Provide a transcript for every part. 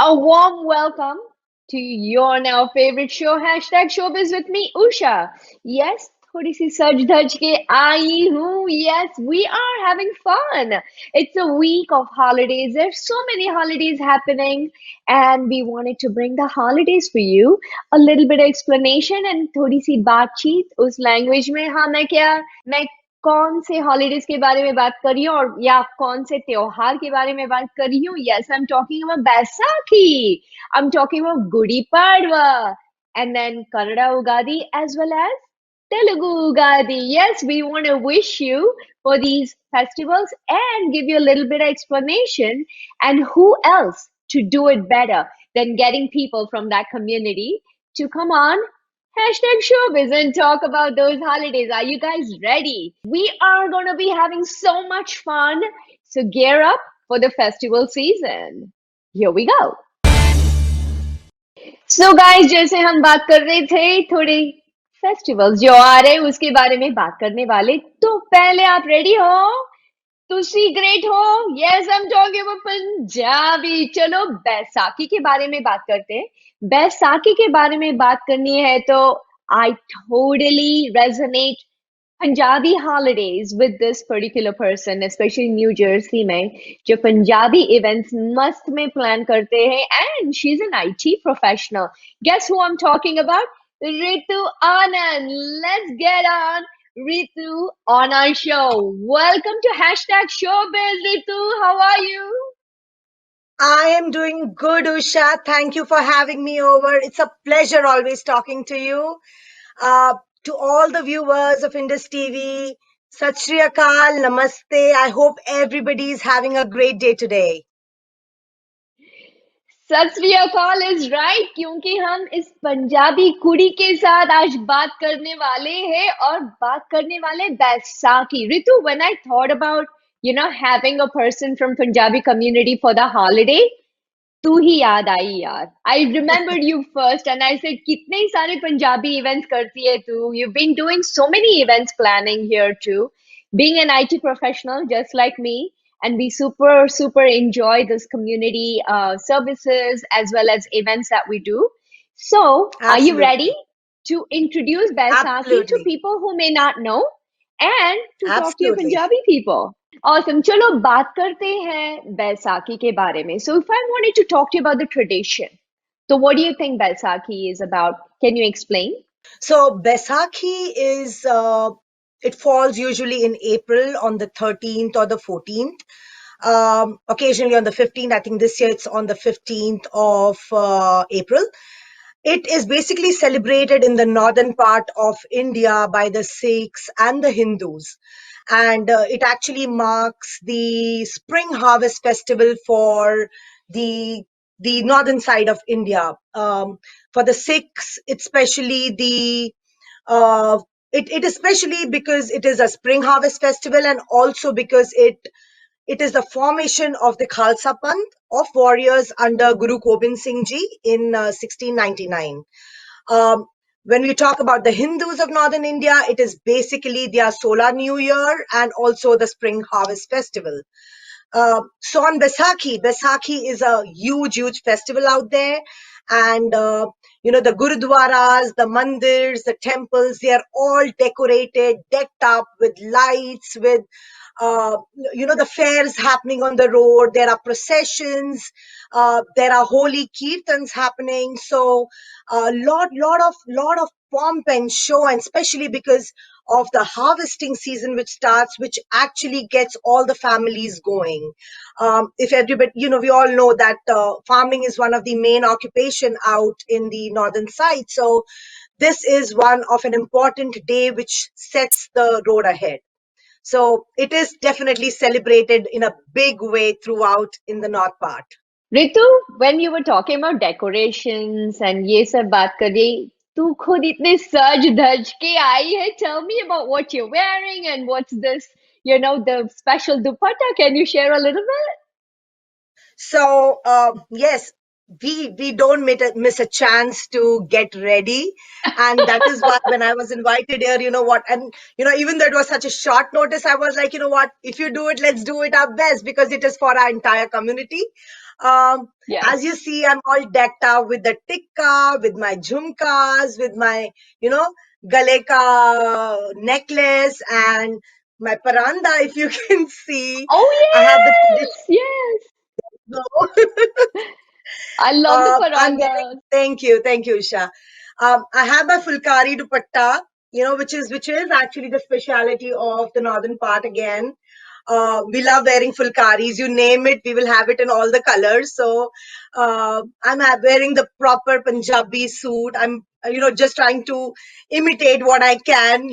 A warm welcome to your now favorite show, hashtag Showbiz with me, Usha. Yes, थोड़ी सी सज धज के आई हूँ. Yes, we are having fun. It's a week of holidays. There's so many holidays happening, and we wanted to bring the holidays for you. A little bit of explanation and थोड़ी सी बातचीत उस language में. हाँ, मैं कौन से holidays के बारे में बात कर रही हूँ और या कौन से त्योहार के बारे में बात कर रही हूँ. Yes, I am talking about Baisakhi. I am talking about Gudi Padwa and then Kannada Ugadi as well as Telugu Ugadi. Yes, we want to wish you for these festivals and give you a little bit of explanation. And who else to do it better than getting people from that community to come on hashtag showbiz and talk about those holidays. Are you guys ready? We are going to be having so much fun. So gear up for the festival season. Here we go. So guys, जैसे हम बात कर रहे थे थोड़े festivals जो आ रहे हैं उसके बारे में बात करने वाले. तो पहले आप रेडी हो? तुसी ग्रेट हो? Yes, I am talking about Punjabi. चलो बैसाखी के बारे में बात करते हैं. बैसाखी के बारे में बात करनी है तो I totally resonate Punjabi holidays with this particular person, especially New Jersey में जो पंजाबी events मस्त में plan करते हैं, and she's an IT professional. Guess who I'm talking about? Ritu Anand. Let's get on Ritu on our show. Welcome to hashtag Showbiz, Ritu. How are you? I am doing good, Usha. Thank you for having me over. It's a pleasure always talking to you. To all the viewers of Indus TV, Sat Shri Akal, Namaste. I hope everybody is having a great day today. सत श्री अकाल is right क्योंकि हम इस पंजाबी कुड़ी के साथ आज बात करने वाले हैं और बात करने वाले Baisakhi. Ritu, when I thought about having a person from Punjabi community for the holiday, तू ही याद आई यार. I remembered you first and I said कितने ही सारे पंजाबी इवेंट्स करती है तू. You been doing so many events planning here too, being an IT professional just like me, and we super enjoy this community services as well as events that we do. So are you ready Absolutely. to introduce Baisakhi to Absolutely. people who may not know and to talk to your Absolutely. Punjabi people? Awesome. चलो बात करते हैं बैसाखी के बारे में. So if I wanted to talk to you about the tradition, so what do you think Baisakhi is about? Can you explain? So Baisakhi is, it falls usually in April on the 13th or the 14th. Occasionally on the 15th. I think this year it's on the 15th of April. It is basically celebrated in the northern part of India by the Sikhs and the Hindus. And it actually marks the spring harvest festival for the northern side of India. For the Sikhs, especially it especially because it is a spring harvest festival, and also because it is the formation of the Khalsa Panth of warriors under Guru Gobind Singh Ji in 1699. When we talk about the Hindus of northern India, it is basically their solar new year and also the spring harvest festival. So on Baisakhi is a huge festival out there. And, the gurudwaras, the mandirs, the temples, they are all decorated, decked up with lights, with, the fairs happening on the road. There are processions, there are holy kirtans happening. So a lot of pomp and show, and especially because of the harvesting season which starts, which actually gets all the families going. If everybody, we all know that farming is one of the main occupation out in the northern side. So this is one of an important day which sets the road ahead. So it is definitely celebrated in a big way throughout in the north part. Ritu, when you were talking about decorations and ये सब बात कर रही, तू खुद इतने सज धज के आई है. Tell me about what you're wearing and what's this, the special dupatta. Can you share a little bit? So yes, we don't miss a chance to get ready, and that is why when I was invited here, and even though it was such a short notice, I was like, if you do it, let's do it our best, because it is for our entire community. Um, as you Yes. see, I'm all decked out with the tikka, with my jhumkas, with my, you know, gale ka necklace and my paranda. If you can see, Oh I have the yes, yes. traditional. I love the I'm wearing. parandas. Thank you, Usha. I have my fulkari dupatta, which is actually the speciality of the northern part again. We love wearing fulkaris. You name it, we will have it in all the colors. So wearing the proper Punjabi suit. I'm just trying to imitate what I can,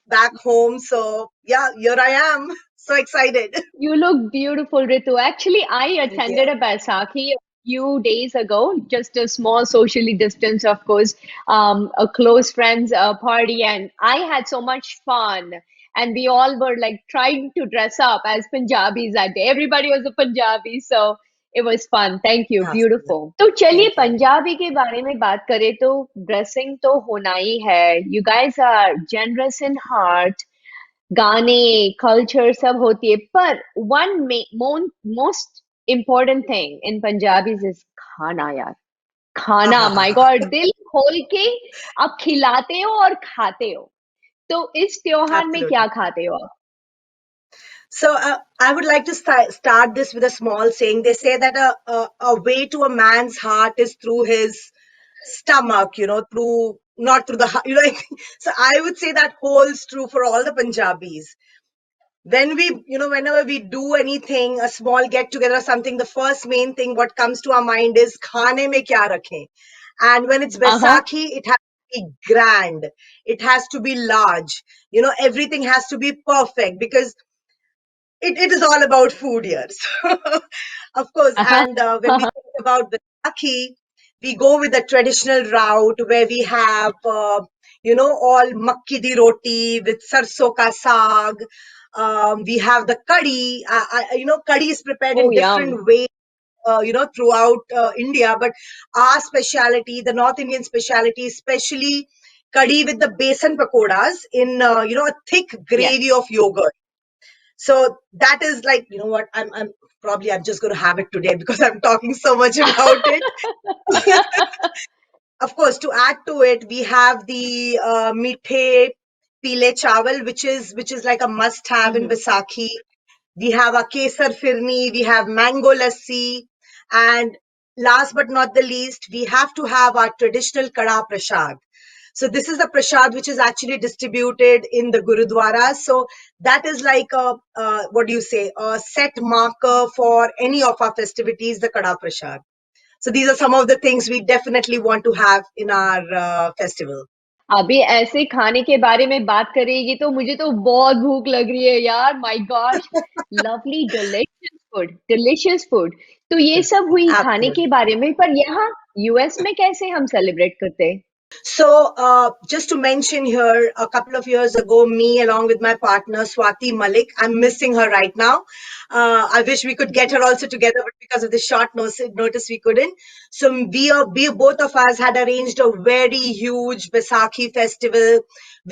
back home. So yeah, here I am. So excited. You look beautiful, Ritu. Actually, I Thank attended you. a Baisakhi a few days ago, just a small socially distance, of course, a close friends party, and I had so much fun. And we all were like trying to dress up as Punjabis that day. Everybody was a Punjabi, so it was fun. Thank you. Absolutely. Beautiful. तो चलिए Thank you. Punjabi के बारे में बात करें तो dressing तो होना ही है. You guys are generous in heart. गाने कल्चर सब होती है पर one most important thing in Punjabis is खाना यार Ha खाना ha ha my ha. God दिल खोल के आप खिलाते हो और खाते हो तो इस त्योहार में क्या Absolutely. खाते हो आप So I would like to start this with a small saying. They say that a way to a man's heart is through his stomach, through not through the heart, So I would say that holds true for all the Punjabis. Whenever we do anything, a small get together or something, the first main thing what comes to our mind is khane mein kya rakhe. And when it's हाँ Baisakhi, it has to be grand. It has to be large. Everything has to be perfect because it is all about food here. So, of course, हाँ and when we think about Vaisakhi, we go with the traditional route where we have, all makki di roti with sarso ka saag. We have the curry. Curry is prepared oh in yum different ways. Throughout India, but our speciality, the North Indian speciality, especially curry with the besan pakoras in a thick gravy yes of yogurt. So that is like, what I'm just going to have it today because I'm talking so much about it. Of course, to add to it, we have the mithe pile chawal, which is like a must have in Mhm. Vaisakhi. We have a kesar firni, we have mango lassi, and last but not the least, we have to have our traditional kada prasad. So this is the prasad which is actually distributed in the Gurudwara. So that is like what do you say, a set marker for any of our festivities, the kada prasad. So these are some of the things we definitely want to have in our festival. अभी ऐसे खाने के बारे में बात करेगी तो मुझे तो बहुत भूख लग रही है यार my gosh lovely delicious food तो ये सब हुई खाने के Absolutely. बारे में पर यहाँ यूएस में कैसे हम सेलिब्रेट करते हैं So, just to mention here, a couple of years ago, me along with my partner Swati Malik, I'm missing her right now. I wish we could get her also together, but because of the short notice, we couldn't. So, we both of us had arranged a very huge Baisakhi festival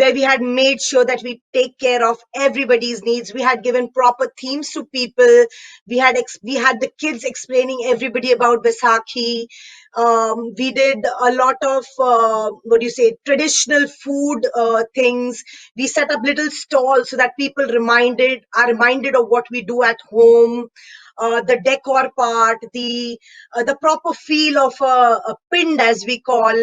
where we had made sure that we take care of everybody's needs. We had given proper themes to people. We had the kids explaining everybody about Baisakhi. We did a lot of what do you say, traditional food things. We set up little stalls so that people are reminded of what we do at home. The decor part, the proper feel of a pind, as we call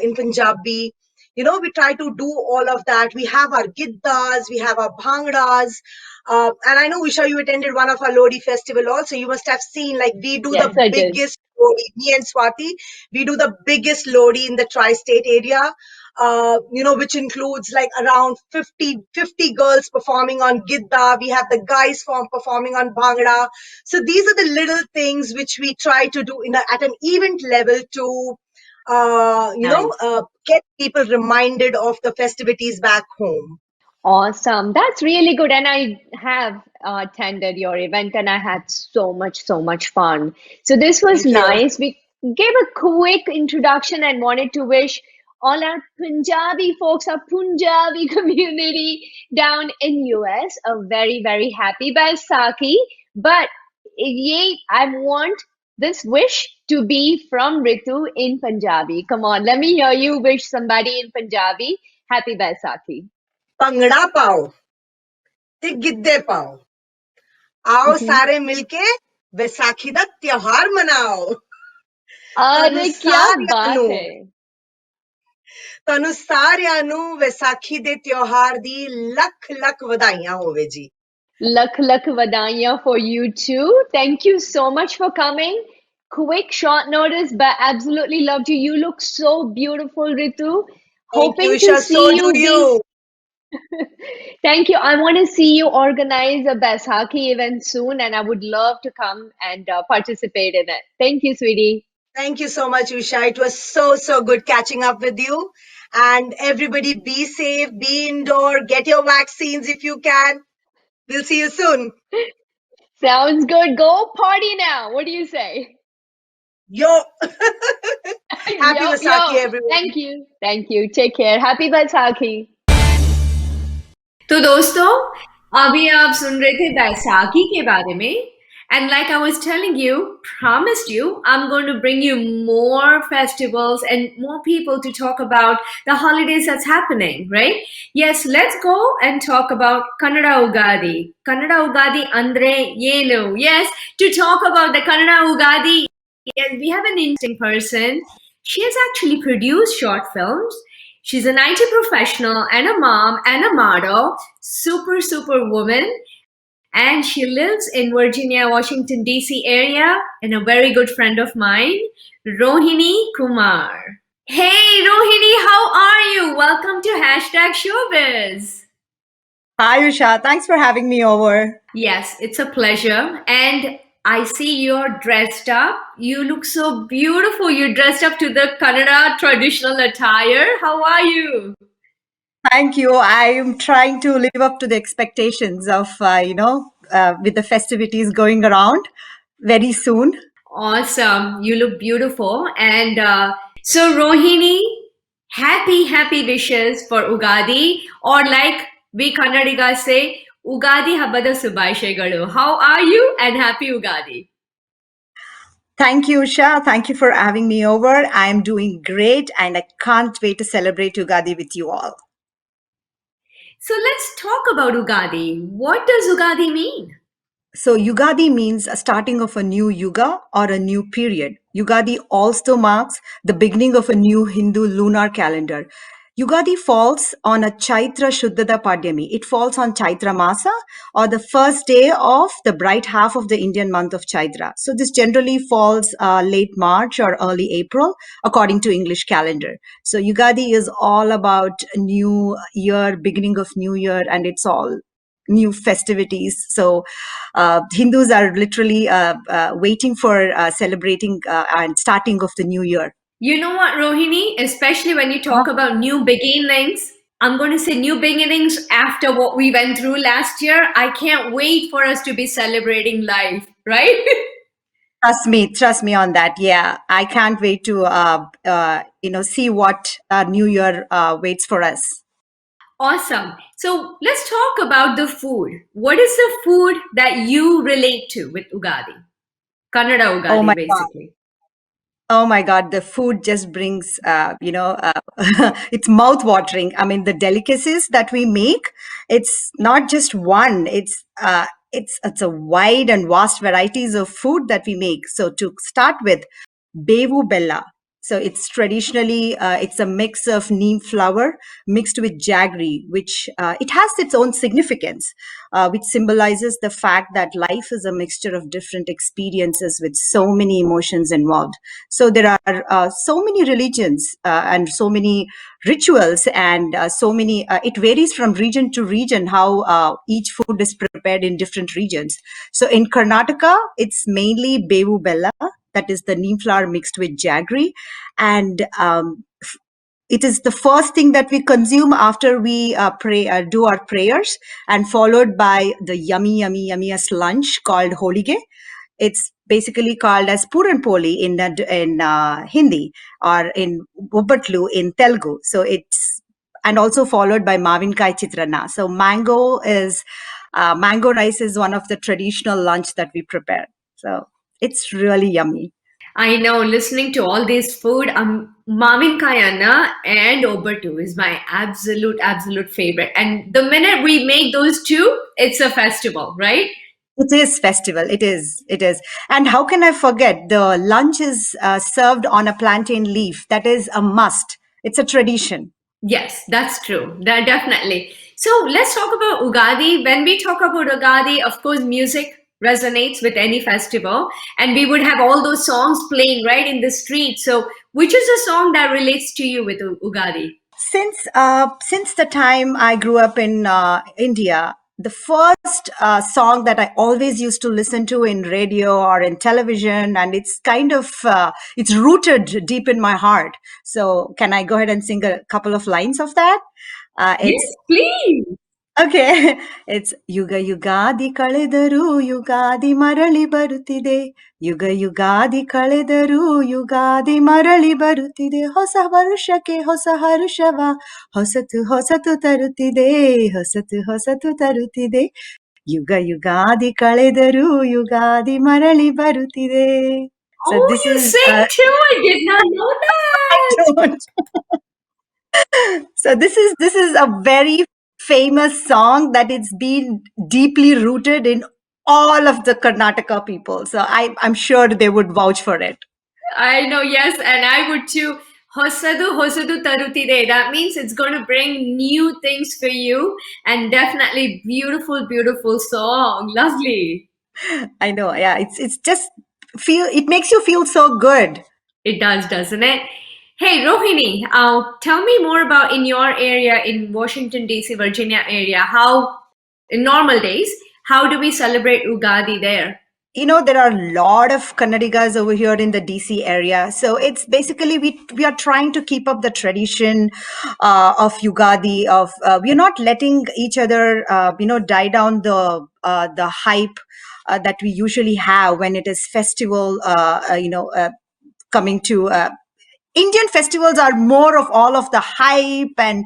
in Punjabi. We try to do all of that. We have our giddas, we have our bhangdas. And I know, Usha, you attended one of our Lodi festival also. You must have seen, like, we do the yes I did biggest Lodi, me and Swati, we do the biggest Lodi in the tri-state area, which includes like around 50 girls performing on Gidda. We have the guys performing on Bhangra. So these are the little things which we try to do at an event level to, nice get people reminded of the festivities back home. Awesome. That's really good. And I have attended your event and I had so much fun. So this was Thank you. nice. We gave a quick introduction and wanted to wish all our Punjabi folks, our Punjabi community down in US a very, very happy Baisakhi. But I want this wish to be from Ritu in Punjabi. Come on, let me hear you wish somebody in Punjabi happy Baisakhi. Bhangra ਪਾਓ ਤੇ ਗਿੱਧੇ ਪਾਓ आओ Mhm. सारे मिलके वैसाखी ਦਾ ਤਿਉਹਾਰ ਮਨਾਓ ਤੁਹਾਨੂੰ अरे क्या ਸਾਰਿਆਂ बात ਨੂੰ है. ਤੁਹਾਨੂੰ ਸਾਰਿਆਂ ਨੂੰ ਵੈਸਾਖੀ ਦੇ ਤਿਉਹਾਰ ਦੀ ਲੱਖ ਲੱਖ ਵਧਾਈਆਂ ਹੋਵੇ ਜੀ Lakh lakh vadaiyan for you too. Thank you so much for coming. Quick, short notice, but absolutely loved you. You look so beautiful, Ritu. Thank you Hoping to Isha see so you do be. you Thank you. I want to see you organize a Baisakhi event soon, and I would love to come and participate in it. Thank you, sweetie. thank you so much Usha it was so good catching up with you and everybody be safe be indoor get your vaccines if you can we'll see you soon Sounds good. Go party now. What do you say? yo happy Yo, Vaisakhi yo. everyone Thank you. Thank you. Take care. Happy Baisakhi. तो दोस्तों अभी आप सुन रहे थे बैसाखी के बारे में and like I was telling you, promised you, I'm going to bring you more festivals and more people to talk about the holidays that's happening, right? Yes, let's go and talk about Kannada Ugadi. Kannada Ugadi andre yenu. Yes, to talk about the Kannada Ugadi, yes, we have an interesting person. She has actually produced short films. She's an IT professional and a mom and a model, super woman. And she lives in Virginia, Washington, D.C. area, and a very good friend of mine, Rohini Kumar. Hey, Rohini, how are you? Welcome to Hashtag Showbiz. Hi, Usha. Thanks for having me over. Yes, it's a pleasure. And I see you're dressed up. You look so beautiful. You're dressed up to the Kannada traditional attire. How are you? Thank you. I'm trying to live up to the expectations of, with the festivities going around very soon. Awesome. You look beautiful. And so, Rohini, happy wishes for Ugadi, or like we Kannadigas say, Ugadi Habbada Subhashaygalu. How are you? And happy Ugadi. Thank you, Usha. Thank you for having me over. I'm doing great and I can't wait to celebrate Ugadi with you all. So, let's talk about Ugadi. What does Ugadi mean? So Yugadi means a starting of a new yuga or a new period. Yugadi also marks the beginning of a new Hindu lunar calendar. Yugadi falls on a Chaitra Shuddhada Padyami. It falls on Chaitra Masa or the first day of the bright half of the Indian month of Chaitra. So this generally falls late March or early April according to English calendar. So Yugadi is all about a new year, beginning of new year, and it's all new festivities. So Hindus are literally waiting for celebrating and starting of the new year. You know what, Rohini? Especially when you talk about new beginnings, I'm going to say new beginnings after what we went through last year. I can't wait for us to be celebrating life, right? Trust me on that. Yeah, I can't wait to see what new year waits for us. Awesome. So let's talk about the food. What is the food that you relate to with Ugadi? Kannada Ugadi, Oh my basically. God. Oh my God, the food just brings, it's mouth watering. I mean, the delicacies that we make, it's not just one, it's a wide and vast varieties of food that we make. So to start with, Bevu Bella. So it's traditionally, it's a mix of neem flour mixed with jaggery, which it has its own significance, which symbolizes the fact that life is a mixture of different experiences with so many emotions involved. So there are so many religions and so many rituals and it varies from region to region how each food is prepared in different regions. So in Karnataka, it's mainly Bevu Bella, that is the neem flour mixed with jaggery. And it is the first thing that we consume after we do our prayers, and followed by the yummiest lunch called holige. It's basically called as Puran Poli in Hindi, or in Bobbatlu in Telugu. So and also followed by Mavinkai Chitrana. So mango rice is one of the traditional lunch that we prepare. So It's really yummy. I know, listening to all this food, Mamin Kayana and Obertu is my absolute favorite. And the minute we make those two, it's a festival, right? It is festival. It is. It is. And how can I forget? The lunch is served on a plantain leaf. That is a must. It's a tradition. Yes, that's true. That definitely. So let's talk about Ugadi. When we talk about Ugadi, of course, music resonates with any festival, and we would have all those songs playing right in the street. So, which is a song that relates to you with Ugadi? Since the time I grew up in India, the first song that I always used to listen to in radio or in television, and it's kind of it's rooted deep in my heart. So, can I go ahead and sing a couple of lines of that? Yes, It's please. Okay, it's ಯುಗ ಯುಗಾದಿ ಕಳೆದರೂ ಯುಗಾದಿ ಮರಳಿ ಬರುತ್ತಿದೆ. ಯುಗ ಯುಗಾದಿ ಕಳೆದರೂ ಯುಗಾದಿ ಮರಳಿ ಬರುತ್ತಿದೆ. ಹೊಸ ವರುಷಕ್ಕೆ ಹೊಸ ಹರುಷವ ಹೊಸತು ಹೊಸತು ತರುತ್ತಿದೆ. ಹೊಸತು ಹೊಸತು ತರುತ್ತಿದೆ. ಯುಗ ಯುಗಾದಿ ಕಳೆದರೂ ಯುಗಾದಿ ಮರಳಿ ಬರುತ್ತಿದೆ. So Oh, this you is sing too. I did not know that. So this is a very famous song that it's been deeply rooted in all of the Karnataka people. So I'm sure they would vouch for it. I know, yes, and I would too. Hosadu hosadu tarutide. That means it's going to bring new things for you, and definitely beautiful song. Lovely. I know, yeah. It's just it makes you feel so good. It does, doesn't it? Hey, Rohini, tell me more about in your area in Washington D.C., Virginia area. How in normal days, how do we celebrate Ugadi there? There are a lot of Kannadigas over here in the DC area. So it's basically we are trying to keep up the tradition of Yugadi. We're not letting each other, die down the hype that we usually have when it is festival. Coming to Indian festivals are more of all of the hype and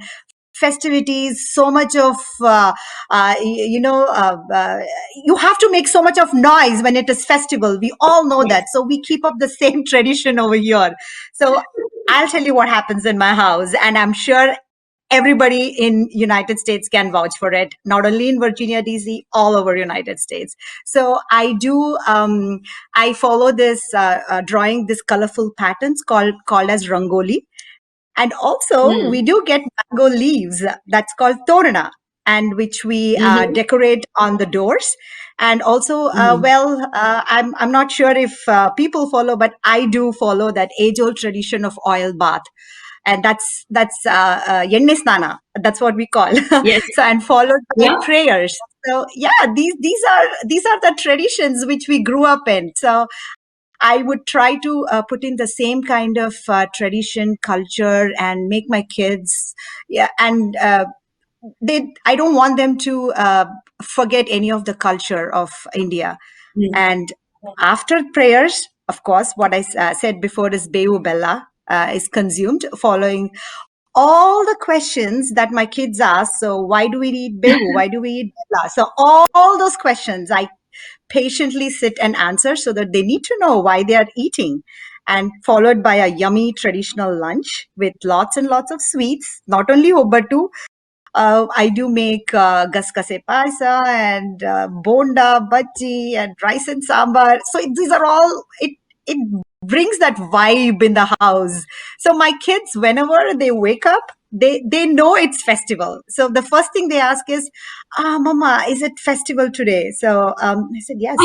festivities, so much of you have to make so much of noise when it is festival. We all know that, so we keep up the same tradition over here. So I'll tell you what happens in my house, and I'm sure everybody in United States can vouch for it, not only in Virginia DC, all over United States. So I follow this drawing this colorful patterns called as rangoli. And also, we do get mango leaves that's called torana, and which we decorate on the doors. And also, I'm not sure if people follow, but I do follow that age-old tradition of oil bath, and that's yenne snana. That's what we call. Yes. So, and followed by Yeah. prayers. So yeah, these are the traditions which we grew up in. So I would try to put in the same kind of tradition, culture, and make my kids, yeah, and I don't want them to forget any of the culture of India. And after prayers, of course, what I said before is Bevu Bella is consumed, following all the questions that my kids ask. So why do we eat Bevu? Why do we eat Bella? So all those questions I patiently sit and answer, so that they need to know why they are eating, and followed by a yummy traditional lunch with lots and lots of sweets, not only Obbatu. I do make gaskase paisa and bonda, bhaji, and rice and sambar. So these are all, it brings that vibe in the house. So my kids, whenever they wake up, they know it's festival. So the first thing they ask is, Mama, is it festival today? So I said, yes.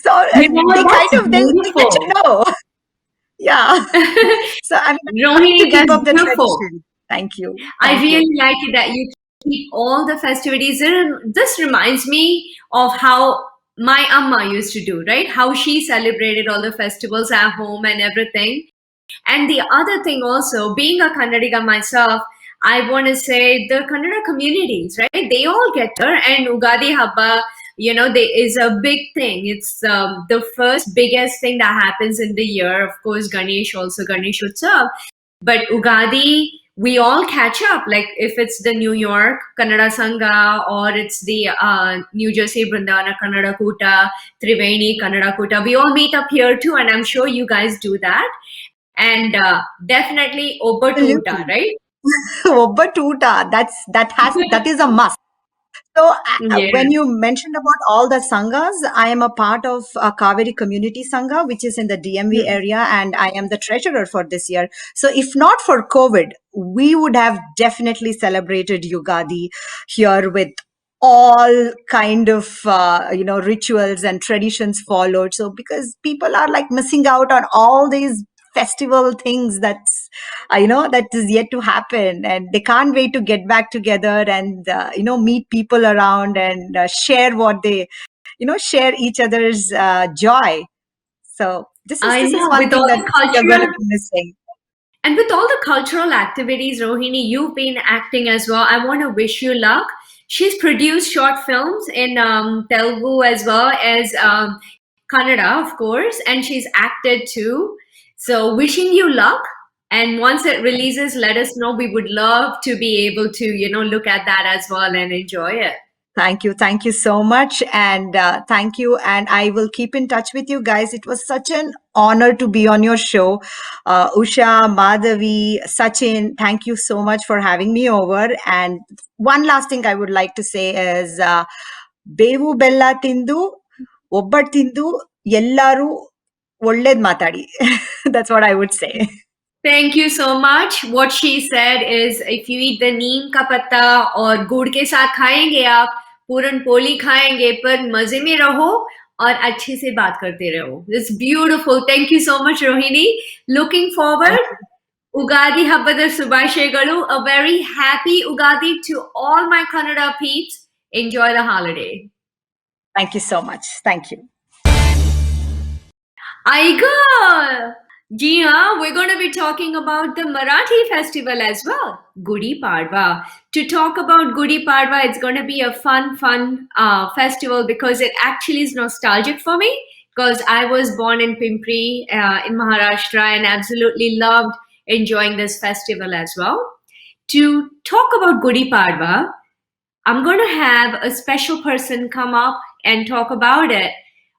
So they get to know. Yeah. So I'm trying to keep up the tradition. Thank you. I really like it that you keep all the festivities. This reminds me of how my amma used to do, right? How she celebrated all the festivals at home and everything. And the other thing also, being a Kannadiga myself, I want to say the Kannada communities, right? They all get there, and Ugadi Habba, there is a big thing. It's the first biggest thing that happens in the year. Of course, Ganesh also, Ganesh Utsav. But Ugadi, we all catch up. Like if it's the New York Kannada Sangha or it's the New Jersey Brindana Kannada Kuta, Triveni Kannada Kuta, we all meet up here too, and I'm sure you guys do that. And definitely Obbatuta, Absolutely. right? Obbatuta, that is a must. So, Yeah. when you mentioned about all the sanghas, I am a part of Kaveri Community Sangha, which is in the DMV Hmm. area, and I am the treasurer for this year. So, if not for COVID, we would have definitely celebrated Yugadi here with all kind of rituals and traditions followed. So, because people are like missing out on all these festival things that is yet to happen, and they can't wait to get back together and meet people around and share what they share each other's joy. So I this is know, one with thing all that the we are going to cultural be missing. and with all the cultural activities, Rohini, you've been acting as well. I want to wish you luck. She's produced short films in Telugu as well as Kannada, of course, and she's acted too. So, wishing you luck. And once it releases, let us know. We would love to be able to, look at that as well and enjoy it. Thank you so much, and thank you. And I will keep in touch with you guys. It was such an honor to be on your show, Usha, Madhavi, Sachin. Thank you so much for having me over. And one last thing I would like to say is, ಬೇವು ಬೆಲ್ಲ ತಿಂದು ಒಬ್ಬಟ್ಟು ತಿಂದು ಎಲ್ಲರೂ ಒಳ್ಳೇದ್ ಮಾತಾಡಿ. That's what I would say. Thank you so much. What she said is, if you eat the neem ka patta और गुड़ के साथ खाएंगे आप, पूरन पोली खाएंगे, पर मजे में रहो और अच्छे से बात करते रहो. It's beautiful. Thank you so much, Rohini. Looking forward. Thank you. Ugadi Habbada Subhashagalu. A very happy Ugadi to all my Kannada peeps. Enjoy the holiday. Thank you so much. Thank you. Aiga! Ji haan, we're going to be talking about the Marathi festival as well, Gudi Padwa. To talk about Gudi Padwa, it's going to be a fun festival because it actually is nostalgic for me because I was born in Pimpri in Maharashtra and absolutely loved enjoying this festival as well. To talk about Gudi Padwa, I'm going to have a special person come up and talk about it.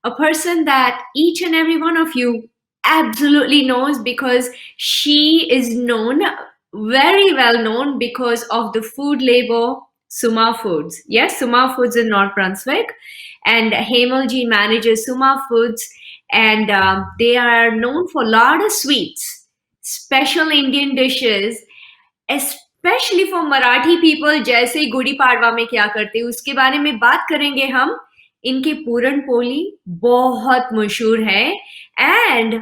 A person that each and every one of you absolutely knows because she is known, very well known because of the food label Suma Foods. Yes, Suma Foods in North Brunswick. And Hemalji manages Suma Foods, and they are known for a lot of sweets, special Indian dishes, specially for Marathi people. जैसे गुड़ी पाड़वा में क्या करते हैं उसके बारे में बात करेंगे हम. इनके पूरन पोली बहुत मशहूर है. And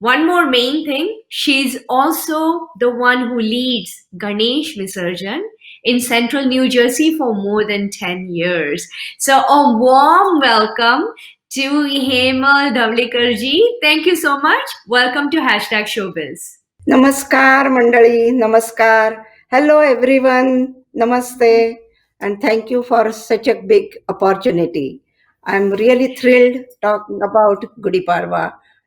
one more main thing, she's also the one who leads Ganesh Visarjan in central New Jersey for more than 10 years. So a warm welcome to Hemal Dhavlikar ji. Thank you so much. Welcome to #Showbiz. Namaskar, Mandali. Namaskar. Hello, everyone. Namaste. And thank you for such a big opportunity. I'm really thrilled talking about Gudi Padwa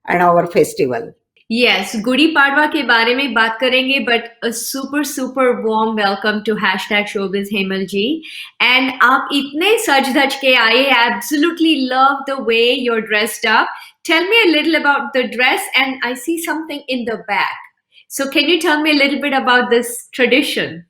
and our festival. Yes, Gudi Padwa के बारे में बात करेंगे, but a super warm welcome to #Showbiz Hemal ji. And आप इतने सज धज के आए, absolutely love the way you're dressed up. Tell me a little about the dress, and I see something in the back. So can you tell me a little bit about this tradition?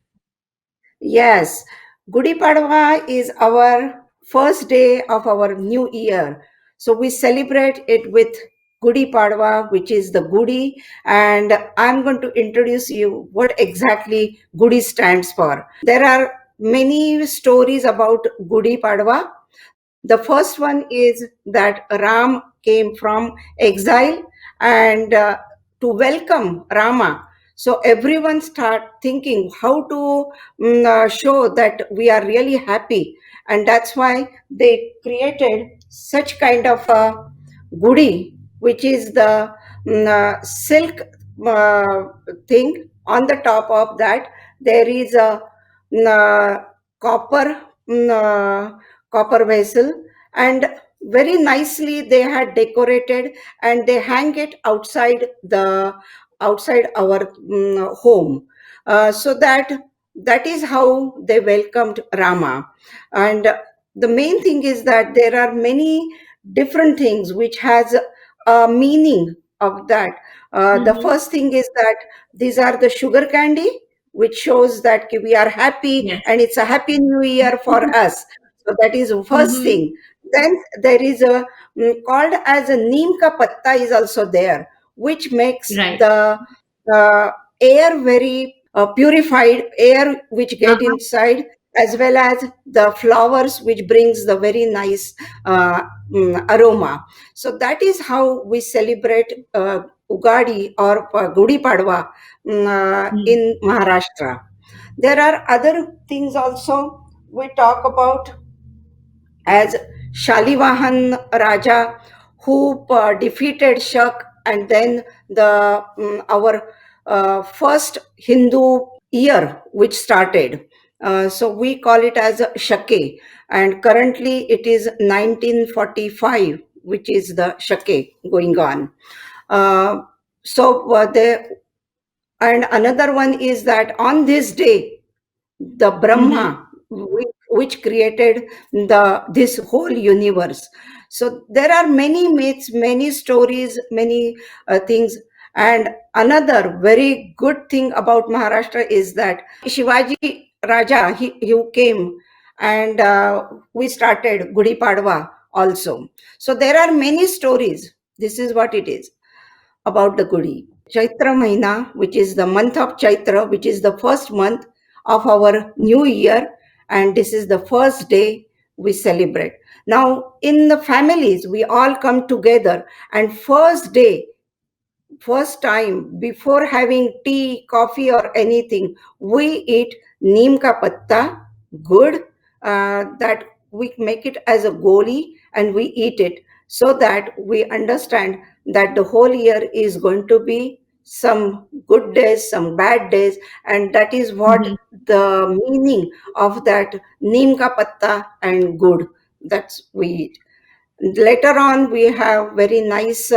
Yes, Gudi Padwa is our first day of our new year. So we celebrate it with Gudi Padwa, which is the Gudi, and I'm going to introduce you what exactly Gudi stands for. There are many stories about Gudi Padwa. The first one is that Ram came from exile and to welcome Rama. So everyone start thinking how to show that we are really happy. And that's why they created such kind of a gudi, which is the silk thing. On the top of that, there is a copper copper vessel, and very nicely they had decorated, and they hang it outside our home. So that is how they welcomed Rama. And the main thing is that there are many different things which has a meaning of that. The Mhm. first thing is that these are the sugar candy, which shows that we are happy Yes. and it's a happy new year for us. So that is the first Mhm. thing. Then there is a called as a neem ka patta is also there, which makes Right. the air very purified air which get Uh-huh. inside, as well as the flowers which brings the very nice uh, aroma. So that is how we celebrate Ugadi or Gudi Padwa Mm. in Maharashtra. There are other things also we talk about, as Shalivahan Raja, who defeated Shak, and then the our first Hindu year which started. So we call it as Shake, and currently it is 1945, which is the Shake going on. Uh, so and another one is that on this day the Mhm. Brahma, which created this whole universe. So there are many myths, many stories, many things. And another very good thing about Maharashtra is that Shivaji Raja, he came, and we started Gudi Padwa also. So there are many stories. This is what it is about the Gudi. Chaitra Mahina, which is the month of Chaitra, which is the first month of our new year, and this is the first day we celebrate. Now, in the families, we all come together, and first time before having tea, coffee, or anything, we eat neem ka patta, good, that we make it as a goli and we eat it, so that we understand that the whole year is going to be some good days, some bad days, and that is what Mhm. the meaning of that neem ka patta and good. That's we eat. Later on, we have very nice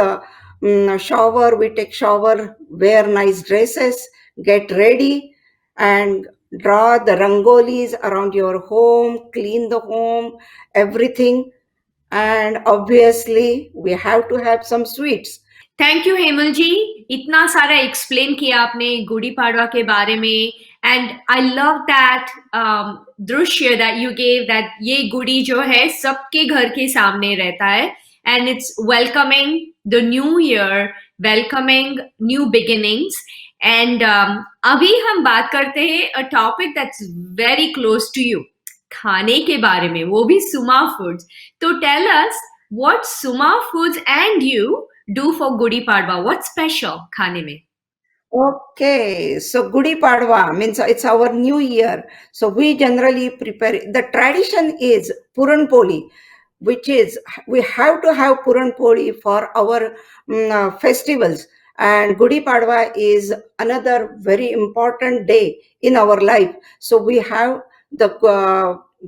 shower. We take shower, wear nice dresses, get ready, and draw the rangolis around your home, clean the home, everything. And obviously, we have to have some sweets. Thank you Hemal ji, इतना सारा explain किया आपने गुड़ी पाड़वा के बारे में, and I love that दृश्य that you gave, that ये गुड़ी जो है सबके घर के सामने रहता है, and it's welcoming the new year, welcoming new beginnings. And अभी हम बात करते हैं a topic that's very close to you, खाने के बारे में, वो भी सुमा फूड्स. तो tell us what summer foods and you do for Gudi Padwa? What's special खाने में? Okay, so Gudi Padwa means it's our new year. So we generally prepare. The tradition is Puran Poli, which is we have to have Puran Poli for our festivals. And Gudi Padwa is another very important day in our life. So we have the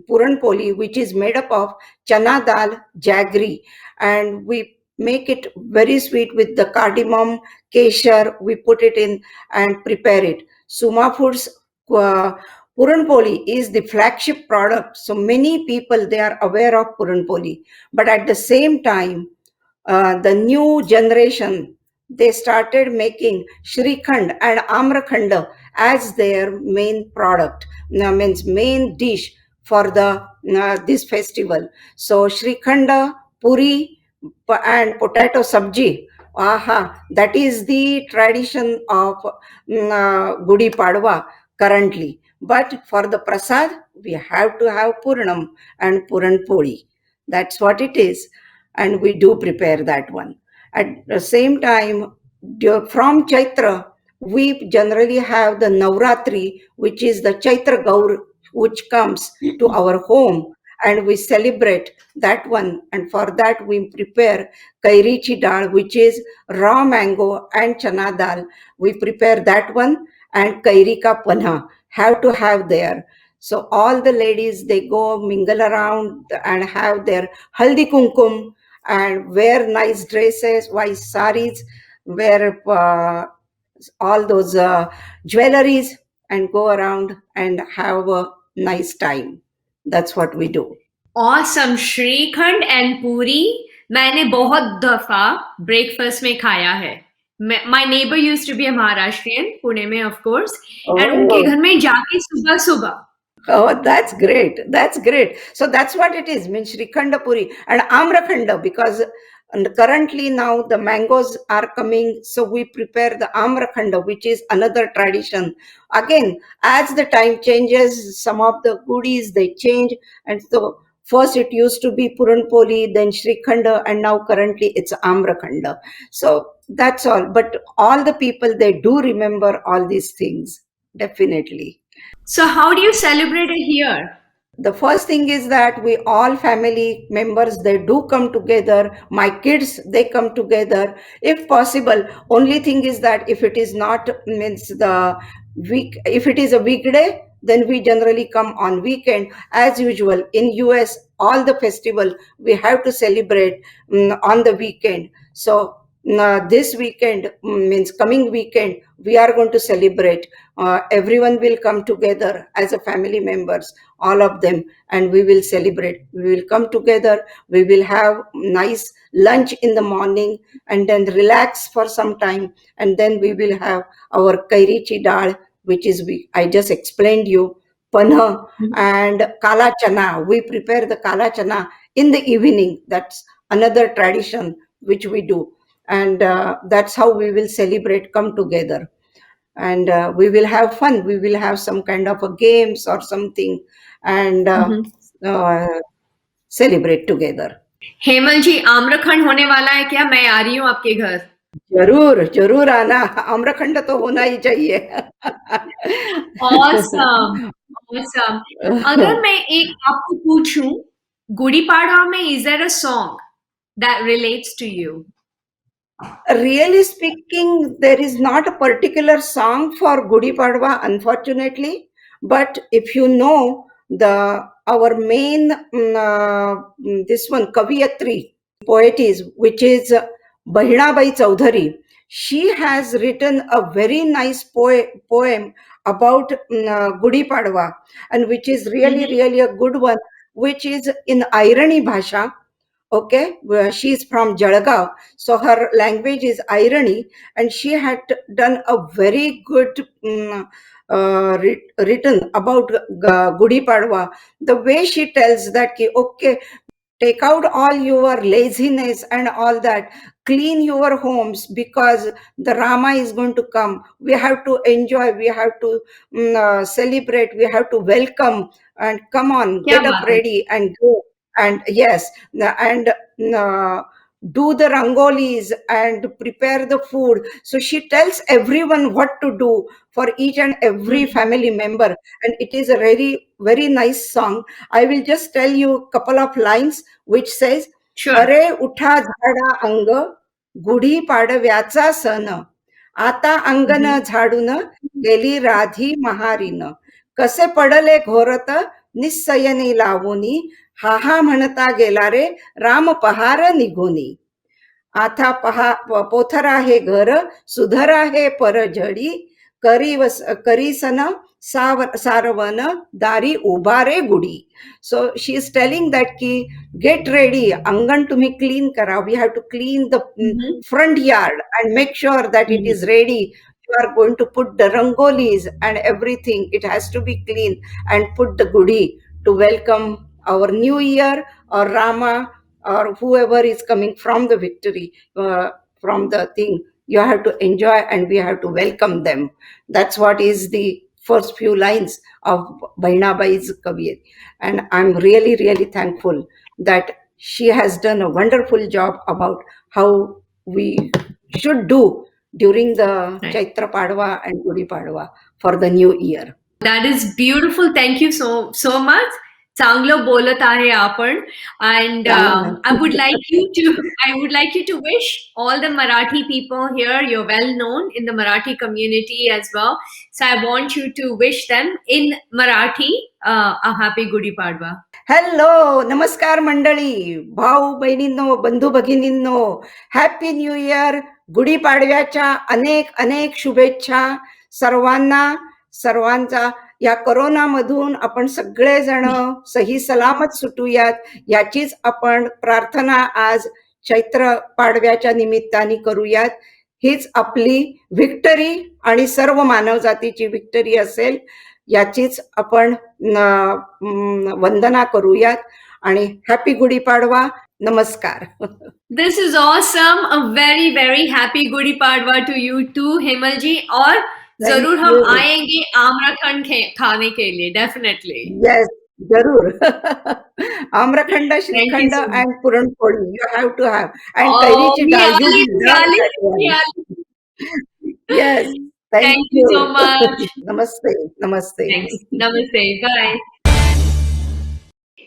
Puran Poli, which is made up of chana dal, jaggery, and we make it very sweet with the cardamom, kesher. We put it in and prepare it. Suma Foods uh, Puran Poli is the flagship product. So many people, they are aware of Puran Poli. But at the same time, the new generation, they started making Shrikhand and Amrakhand as their main product, means main dish for the this festival. So Shrikhand, Puri, and potato sabji. Aha, that is the tradition of Gudi Padwa currently. But for the prasad, we have to have Puranam and Puran Poli. That's what it is, and we do prepare that one. At the same time, from Chaitra, we generally have the Navratri, which is the Chaitra Gaur, which comes to our home, and we celebrate that one. And for that, we prepare kairichi dal, which is raw mango and chana dal. We prepare that one, and kairika panha have to have there. So all the ladies, they go mingle around and have their haldi kumkum and wear nice dresses, white saris, wear all those jewelries, and go around and have a nice time. That's what we do. Awesome. Shrikhand and पूरी मैंने बहुत दफा breakfast में खाया है. My neighbor used to be a Maharashtrian, Pune में of course, and उनके घर में जाके सुबह सुबह. Oh, that's great. That's great. So that's what it is, means Shrikhanda Puri and Amrakhanda, because currently now the mangoes are coming. So we prepare the Amrakhanda, which is another tradition. Again, as the time changes, some of the goodies, they change. And so first it used to be Puran Poli, then Shrikhanda, and now currently it's Amrakhanda. So that's all. But all the people, they do remember all these things, definitely. So how do you celebrate it here? The first thing is that we all family members, they do come together. My kids, they come together if possible. Only thing is that if it is not, means the week, if it is a weekday, then we generally come on weekend. As usual in US, all the festival we have to celebrate on the weekend. So this weekend, means coming weekend, we are going to celebrate. Everyone will come together as a family members, all of them, and we will celebrate. We will come together, we will have nice lunch in the morning, and then relax for some time, and then we will have our kairichi dal, which is, I just explained you, panha, and kala chana. We prepare the kala chana in the evening. That's another tradition which we do. And that's how we will celebrate, come together. And we will have fun. We will have some kind of a games or something, and celebrate together. Hemal जी, आम्रखंड होने वाला है क्या? मैं आ रही हूँ आपके घर. जरूर जरूर आना, आम्रखंड तो होना ही चाहिए. Awesome. Awesome. अगर मैं एक आपको पूछूं, गुड़ी पाड़वा में is there a song that relates to you? Really speaking, there is not a particular song for Gudi Padwa, unfortunately. But if you know our main this one Kaviyatri poetess, which is Bahinabai Chaudhary, she has written a very nice poem about Gudi Padwa, and which is really a good one, which is in Irani Bhasha. Okay, she is from Jalgaon, so her language is irony, and she had done a very good written about Gudi Padwa. The way she tells that, okay, take out all your laziness and all that, clean your homes, because the Rama is going to come. We have to enjoy, we have to celebrate, we have to welcome, and come on, get up ready and go. And yes, and do the rangolis and prepare the food. So she tells everyone what to do for each and every family member, and it is a very nice song. I will just tell you a couple of lines which says, Sure. अरे उठा झाडा अंग गुढी पाडव्याचा सण, आता अंगण झाडून गेली राधी महारीन, कसे पडले घोरत निस्सयनी लावूनी, हा म्हणता गेला रे राम पहार निघोनी, आता पोथरा हे घर सुधरा हे परझडी, करीसन सारवन दारी उभारे गुडी. So she is telling that ki get ready, angan tumhi clean kara. We have to clean the front yard and make sure that it is ready. You are going to put the rangolis and everything. It has to be clean, and put the gudi to welcome our new year, or Rama, or whoever is coming from the victory, from the thing. You have to enjoy, and we have to welcome them. That's what is the first few lines of Bainabai's Kaviyat. And I'm really thankful that she has done a wonderful job about how we should do during the Chaitra Padwa and Gudi Padwa for the new year. That is beautiful. Thank you so much. चांगलं बोलत आहे आपण. And I would like you to wish all the Marathi people here, you're well known in the Marathi community as well, so I want you to wish them in Marathi a happy Gudi Padwa. Hello, नमस्कार मंडळी, भाऊ बहिणींनो, बंधू भगिनींनो, happy new year. गुढीपाडव्याच्या अनेक शुभेच्छा सर्वांना. सर्वांचा या करोनामधून आपण सगळेजण सही सलामत सुटूयात याचीच आपण प्रार्थना आज चैत्र पाडव्याच्या निमित्ताने करूयात. हीच आपली व्हिक्टरी आणि सर्व मानवजातीची व्हिक्टरी असेल याचीच आपण वंदना करूयात. आणि हॅपी गुढीपाडवा. नमस्कार. This is awesome. A very very happy Gudi Padwa to you too, Hemal ji. और जरूर हम आएंगे आम्रखंड खाने के लिए, definitely. Yes, जरूर. Amrakhand, shrikhand and puran poli you have to have. And कैरीची डाळी. Yes. Thank you so much. Namaste. Namaste. Thanks. Namaste. Bye.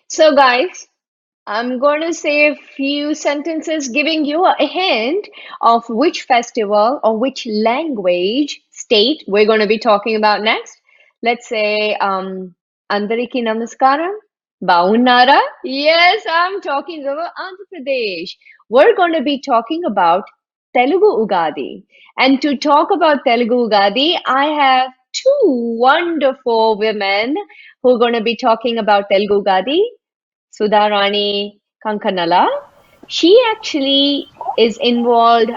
So guys, I'm going to say a few sentences giving you a hint of which festival or which language state we're going to be talking about next. Let's say Andariki Namaskaram, Baunara. Yes, I'm talking about Andhra Pradesh. We're going to be talking about Telugu Ugadi. And to talk about Telugu Ugadi, I have two wonderful women who are going to be talking about Telugu Ugadi. Sudharani Kankanala. She actually is involved,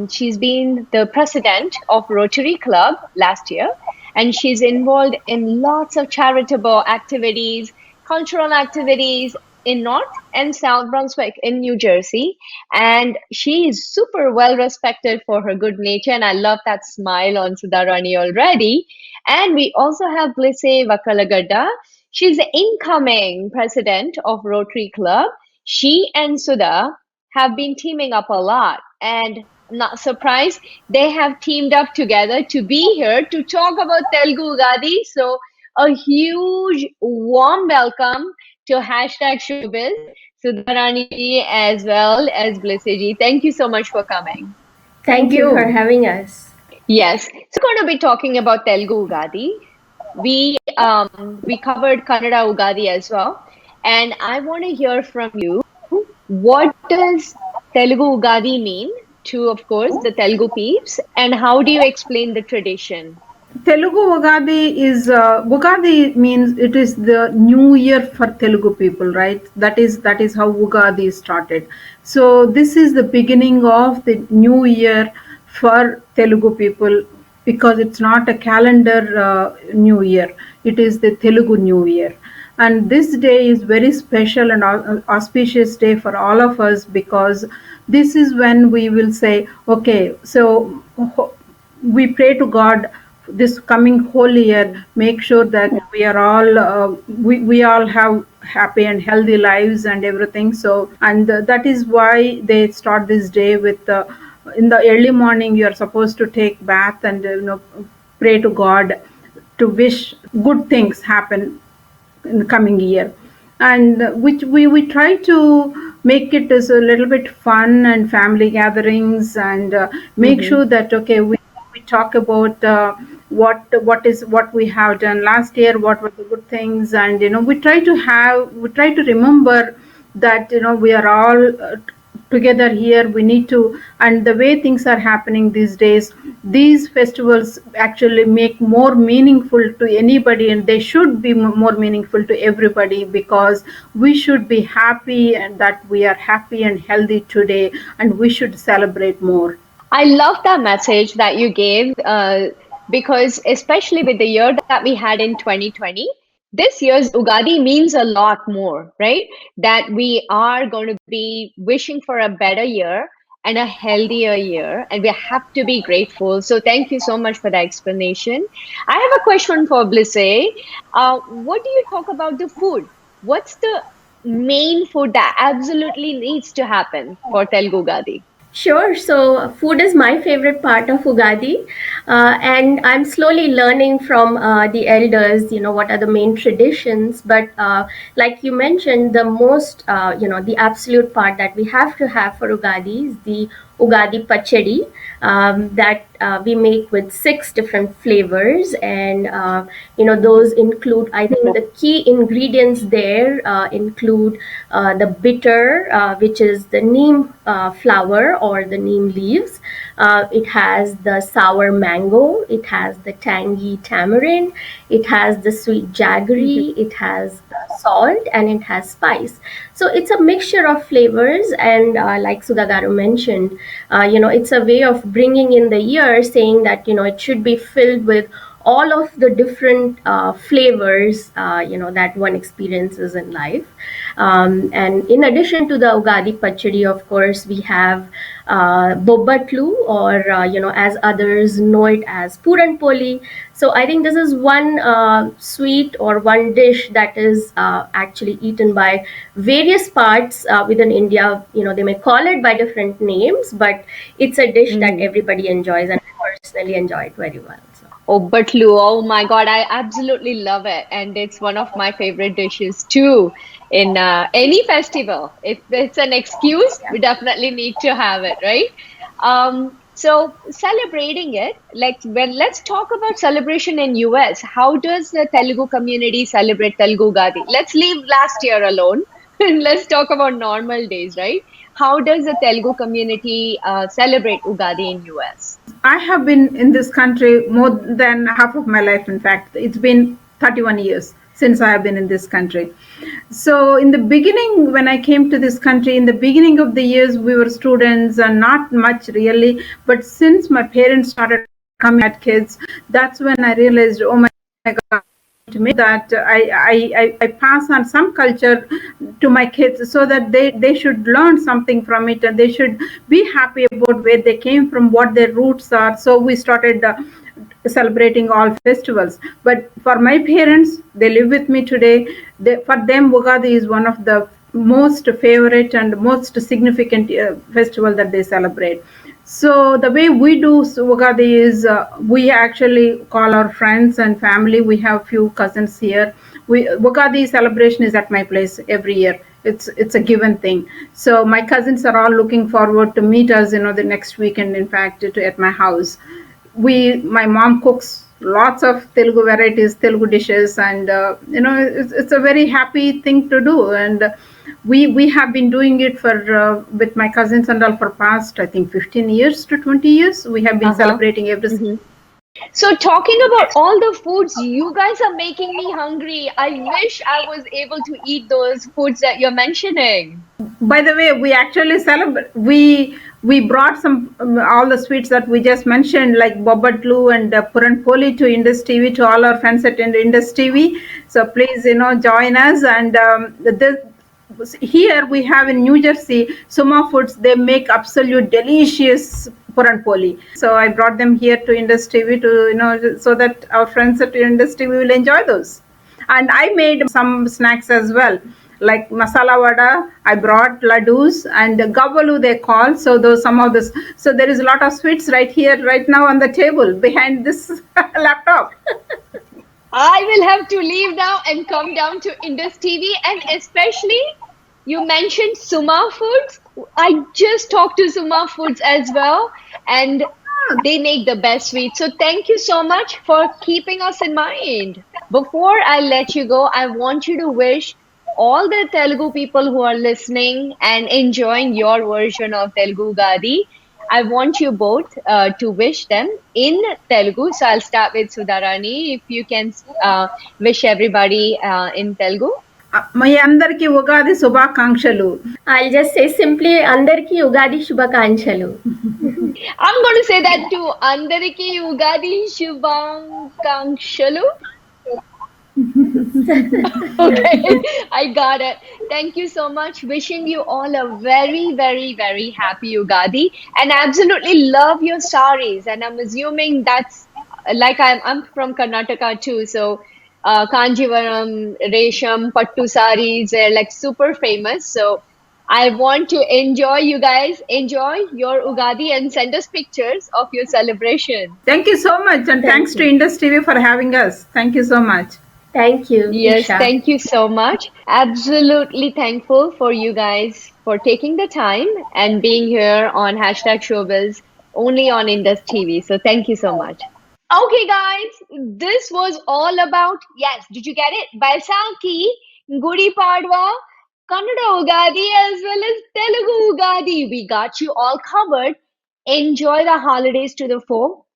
she's been the president of Rotary Club last year, and she's involved in lots of charitable activities, cultural activities in North and South Brunswick in New Jersey. And she is super well respected for her good nature, and I love that smile on Sudharani already. And we also have Blisse Vakalagadda. She's the incoming president of Rotary Club. She and Sudha have been teaming up a lot, and not surprised, they have teamed up together to be here to talk about Telugu Ugadi. So a huge warm welcome to Hashtag Showbiz, Sudharani ji as well as Blisse ji. Thank you so much for coming. Thank you for having us. Yes, so we're going to be talking about Telugu Ugadi. We covered Kannada Ugadi as well, and I want to hear from you. What does Telugu Ugadi mean to, of course, the Telugu peeps, and how do you explain the tradition? Telugu Ugadi is Ugadi means it is the new year for Telugu people, right? That is how Ugadi started. So this is the beginning of the new year for Telugu people, because it's not a calendar new year, it is the Telugu new year. And this day is very special and auspicious day for all of us, because this is when we will say, okay, so we pray to God this coming whole year, make sure that we are all we all have happy and healthy lives and everything. So, and that is why they start this day with in the early morning you are supposed to take bath and pray to God to wish good things happen in the coming year. And which we try to make it as a little bit fun and family gatherings, and make sure that okay, we talk about what we have done last year, what were the good things, and we try to remember that we are all together here. We need to, and the way things are happening these days, these festivals actually make more meaningful to anybody, and they should be more meaningful to everybody, because we should be happy and that we are happy and healthy today, and we should celebrate more. I love that message that you gave, because especially with the year that we had in 2020, this year's Ugadi means a lot more, right? That we are going to be wishing for a better year and a healthier year, and we have to be grateful. So thank you so much for that explanation. I have a question for Blisse. What do you talk about the food? What's the main food that absolutely needs to happen for Telugu Ugadi? Sure. So food is my favorite part of Ugadi, and I'm slowly learning from the elders, what are the main traditions. But like you mentioned, the most, the absolute part that we have to have for Ugadi is the Ugadi Pachadi that we make with 6 different flavors, and those include, I think the key ingredients there include the bitter, which is the neem flower or the neem leaves, It has the sour mango, it has the tangy tamarind, it has the sweet jaggery, it has salt, and it has spice. So it's a mixture of flavors, and like Sudagaru mentioned, it's a way of bringing in the year, saying that it should be filled with all of the different flavors that one experiences in life. And in addition to the Ugadi Pachadi, of course, we have Bobbatlu, or as others know it as Puran Poli. So I think this is one sweet or one dish that is actually eaten by various parts within India. They may call it by different names, but it's a dish that everybody enjoys, and I personally enjoy it very well. So. Oh, Batlu, oh my God, I absolutely love it. And it's one of my favorite dishes too in any festival. If it's an excuse, we definitely need to have it, right? So celebrating it, let's talk about celebration in US. How does the Telugu community celebrate Telugu Gadi? Let's leave last year alone and let's talk about normal days, right? How does the Telugu community celebrate Ugadi in US? I have been in this country more than half of my life. In fact, it's been 31 years since I have been in this country. So in the beginning, when I came to this country, in the beginning of the years, we were students and not much really. But since my parents started coming at kids, that's when I realized, oh my God, to me that I pass on some culture to my kids so that they should learn something from it, and they should be happy about where they came from, what their roots are. So we started celebrating all festivals. But for my parents, they live with me today. For them, Ugadi is one of the most favorite and most significant festival that they celebrate. So the way we do Ugadi is we actually call our friends and family. We have few cousins here. Ugadi celebration is at my place every year. It's a given thing. So my cousins are all looking forward to meet us, the next weekend. In fact, at my house, my mom cooks lots of Telugu varieties, Telugu dishes, and it's a very happy thing to do. And we have been doing it for with my cousins and all for past, I think, 15 years to 20 years. We have been celebrating every. So talking about all the foods, you guys are making me hungry. I wish I was able to eat those foods that you're mentioning. By the way, we actually celebrate. We brought some all the sweets that we just mentioned, like Bobbatlu and Puran Poli, to Indus TV, to all our fans at Indus TV. So please, join us. And here we have in New Jersey, Suma Foods. They make absolute delicious Puran Poli. So I brought them here to Indus TV to so that our friends at Indus TV will enjoy those. And I made some snacks as well, like masala vada. I brought laddus and gavalu they call. So some of this. So there is a lot of sweets right here, right now on the table behind this laptop. I will have to leave now and come down to Indus TV, and especially you mentioned Suma Foods. I just talked to Suma Foods as well, and they make the best sweets. So thank you so much for keeping us in mind. Before I let you go, I want you to wish all the Telugu people who are listening and enjoying your version of Telugu Gadi, I want you both to wish them in Telugu. So I'll start with Sudharani. If you can wish everybody in Telugu. My andarki Ugadi Shubhakankshalu. I'll just say simply Andarki Ugadi Shubhakankshalu. I'm going to say that too. Andariki Ugadi Shubhakankshalu. Okay, I got it. Thank you so much. Wishing you all a very, very, very happy Ugadi, and absolutely love your saris. And I'm assuming that's like I'm from Karnataka too, so Kanjivaram, Resham, Pattu saris, they're like super famous. So I want to enjoy, you guys enjoy your Ugadi and send us pictures of your celebration. Thank you so much, and thanks to Indus TV for having us. Thank you so much. Thank you. Yes, Isha. thank you so much. Absolutely thankful for you guys for taking the time and being here on #Showbiz only on Indus TV. So thank you so much. Okay, guys, this was all about, yes, did you get it? Baisakhi, Gudi Padwa, Kannada Ugadi, as well as Telugu Ugadi. We got you all covered. Enjoy the holidays to the full.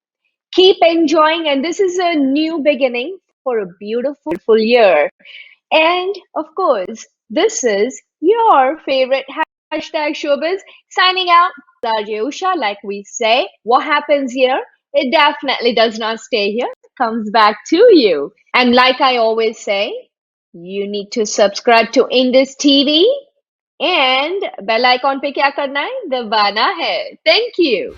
Keep enjoying, and this is a new beginning for a beautiful year. And of course, this is your favorite hashtag showbiz signing out. RJ Usha, like we say, what happens here? It definitely does not stay here, it comes back to you. And like I always say, you need to subscribe to Indus TV and bell icon पे क्या करना है? दबाना है. Thank you.